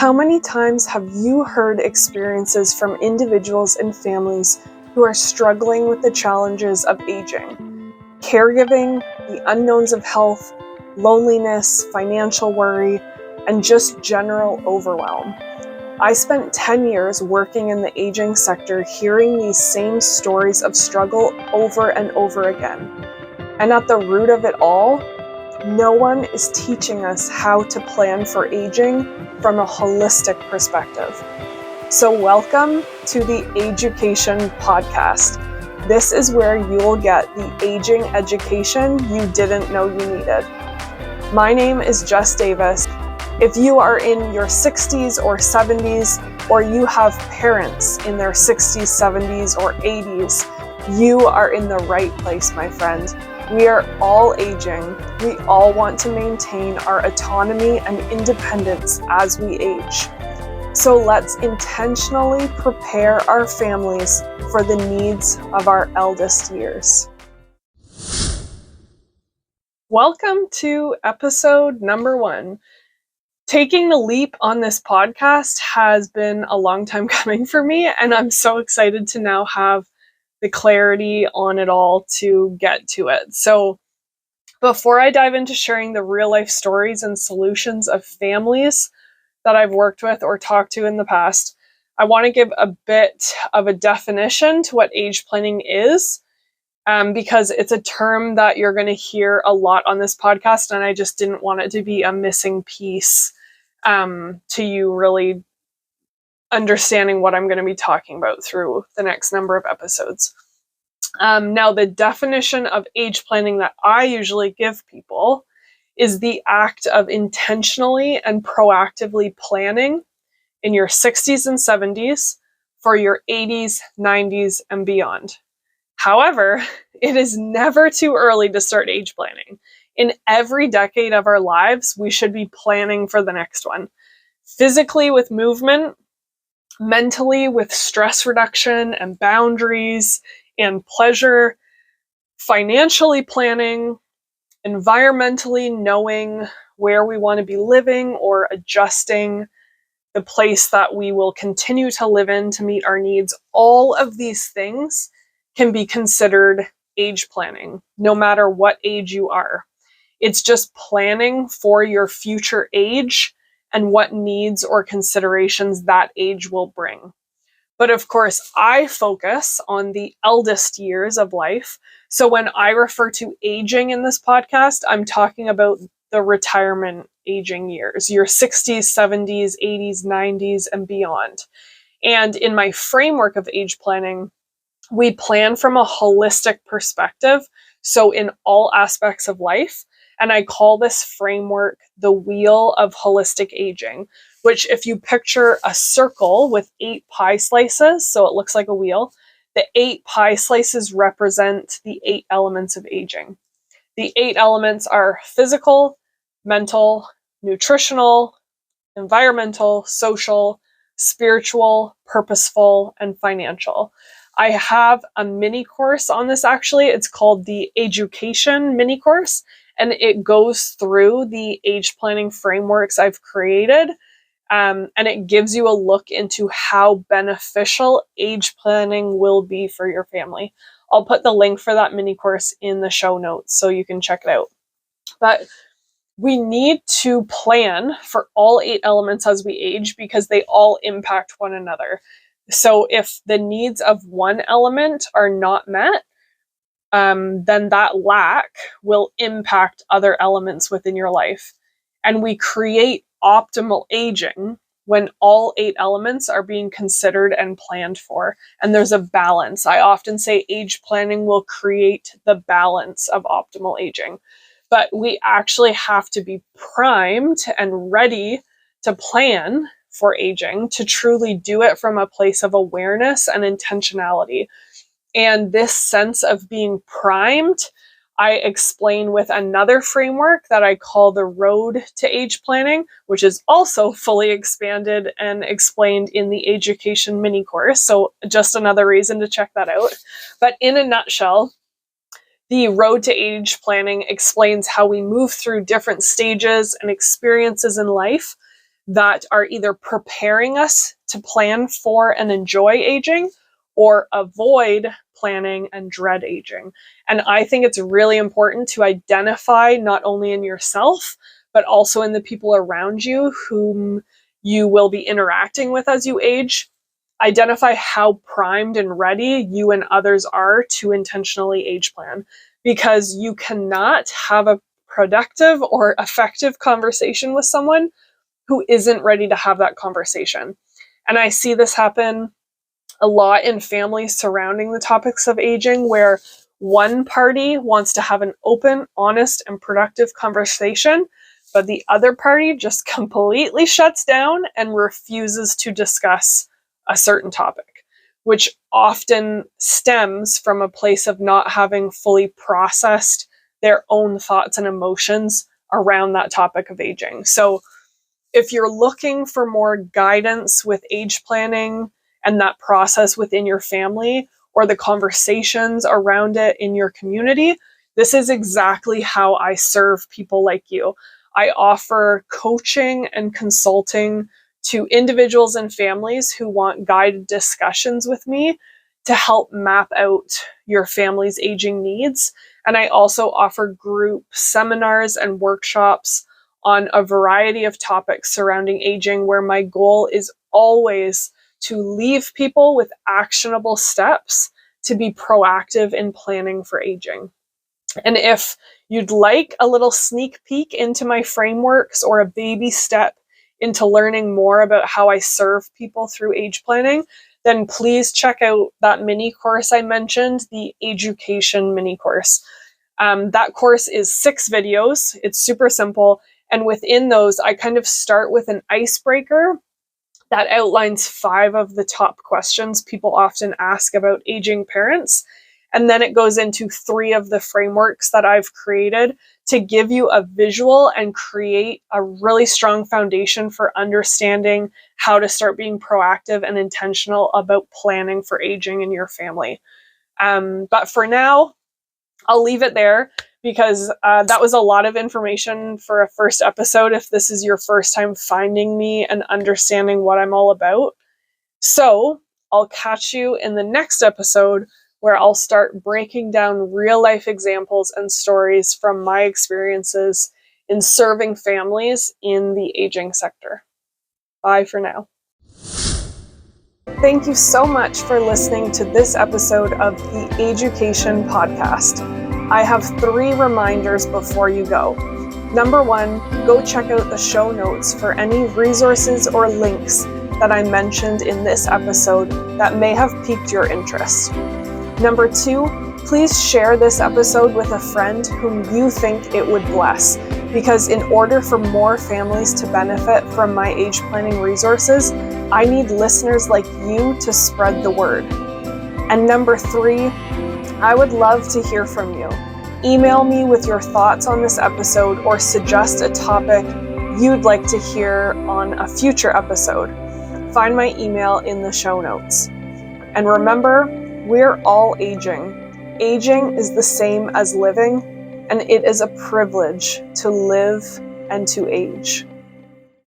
How many times have you heard experiences from individuals and families who are struggling with the challenges of aging, caregiving, the unknowns of health, loneliness, financial worry, and just general overwhelm? I spent 10 years working in the aging sector, hearing these same stories of struggle over and over again. And at the root of it all, no one is teaching us how to plan for aging from a holistic perspective. So welcome to the Ageucation Podcast. This is where you will get the aging education you didn't know you needed. My name is Jess Davis. If you are in your 60s or 70s, or you have parents in their 60s, 70s, or 80s, you are in the right place, my friend. We are all aging. We all want to maintain our autonomy and independence as we age. So let's intentionally prepare our families for the needs of our eldest years. Welcome to episode number 1. Taking the leap on this podcast has been a long time coming for me, and I'm so excited to now have the clarity on it all to get to it. So before I dive into sharing the real life stories and solutions of families that I've worked with or talked to in the past, I want to give a bit of a definition to what age planning is, because it's a term that you're going to hear a lot on this podcast, and I just didn't want it to be a missing piece to you really understanding what I'm going to be talking about through the next number of episodes. Now, the definition of age planning that I usually give people is the act of intentionally and proactively planning in your 60s and 70s for your 80s, 90s, and beyond. However, it is never too early to start age planning. In every decade of our lives, we should be planning for the next one. Physically with movement, mentally with stress reduction and boundaries and pleasure, financially planning, environmentally knowing where we want to be living or adjusting the place that we will continue to live in to meet our needs. All of these things can be considered age planning, no matter what age you are. It's just planning for your future age and what needs or considerations that age will bring. But of course, I focus on the eldest years of life. So when I refer to aging in this podcast, I'm talking about the retirement aging years, your 60s, 70s, 80s, 90s, and beyond. And in my framework of age planning, we plan from a holistic perspective, so in all aspects of life. And I call this framework the wheel of holistic aging, which if you picture a circle with 8 pie slices, so it looks like a wheel, the 8 pie slices represent the 8 elements of aging. The 8 elements are physical, mental, nutritional, environmental, social, spiritual, purposeful, and financial. I have a mini course on this actually. It's called the Ageucation mini course, and it goes through the age planning frameworks I've created. And it gives you a look into how beneficial age planning will be for your family. I'll put the link for that mini course in the show notes so you can check it out. But we need to plan for all 8 elements as we age because they all impact one another. So if the needs of one element are not met, then that lack will impact other elements within your life. And we create optimal aging when all 8 elements are being considered and planned for. And there's a balance. I often say age planning will create the balance of optimal aging. But we actually have to be primed and ready to plan for aging, to truly do it from a place of awareness and intentionality. And this sense of being primed, I explain with another framework that I call the road to age planning, which is also fully expanded and explained in the Ageucation mini course. So just another reason to check that out. But in a nutshell, the road to age planning explains how we move through different stages and experiences in life that are either preparing us to plan for and enjoy aging or avoid planning and dread aging. And I think it's really important to identify not only in yourself, but also in the people around you whom you will be interacting with as you age. Identify how primed and ready you and others are to intentionally age plan, because you cannot have a productive or effective conversation with someone who isn't ready to have that conversation. And I see this happen a lot in families surrounding the topics of aging, where one party wants to have an open, honest, and productive conversation, but the other party just completely shuts down and refuses to discuss a certain topic, which often stems from a place of not having fully processed their own thoughts and emotions around that topic of aging. So if you're looking for more guidance with age planning and that process within your family or the conversations around it in your community, this is exactly how I serve people like you. I offer coaching and consulting to individuals and families who want guided discussions with me to help map out your family's aging needs. And I also offer group seminars and workshops on a variety of topics surrounding aging, where my goal is always to leave people with actionable steps to be proactive in planning for aging. And if you'd like a little sneak peek into my frameworks or a baby step into learning more about how I serve people through age planning, then please check out that mini course I mentioned, the Ageucation mini course. That course is 6 videos. It's super simple. And within those, I kind of start with an icebreaker that outlines 5 of the top questions people often ask about aging parents. And then it goes into 3 of the frameworks that I've created to give you a visual and create a really strong foundation for understanding how to start being proactive and intentional about planning for aging in your family. But for now, I'll leave it there, because that was a lot of information for a first episode if this is your first time finding me and understanding what I'm all about. So I'll catch you in the next episode, where I'll start breaking down real life examples and stories from my experiences in serving families in the aging sector. Bye for now. Thank you so much for listening to this episode of the Ageucation Podcast. I have 3 reminders before you go. Number 1, go check out the show notes for any resources or links that I mentioned in this episode that may have piqued your interest. Number 2, please share this episode with a friend whom you think it would bless, because in order for more families to benefit from my age planning resources, I need listeners like you to spread the word. And number 3, I would love to hear from you. Email me with your thoughts on this episode or suggest a topic you'd like to hear on a future episode. Find my email in the show notes. And remember, we're all aging. Aging is the same as living, and it is a privilege to live and to age.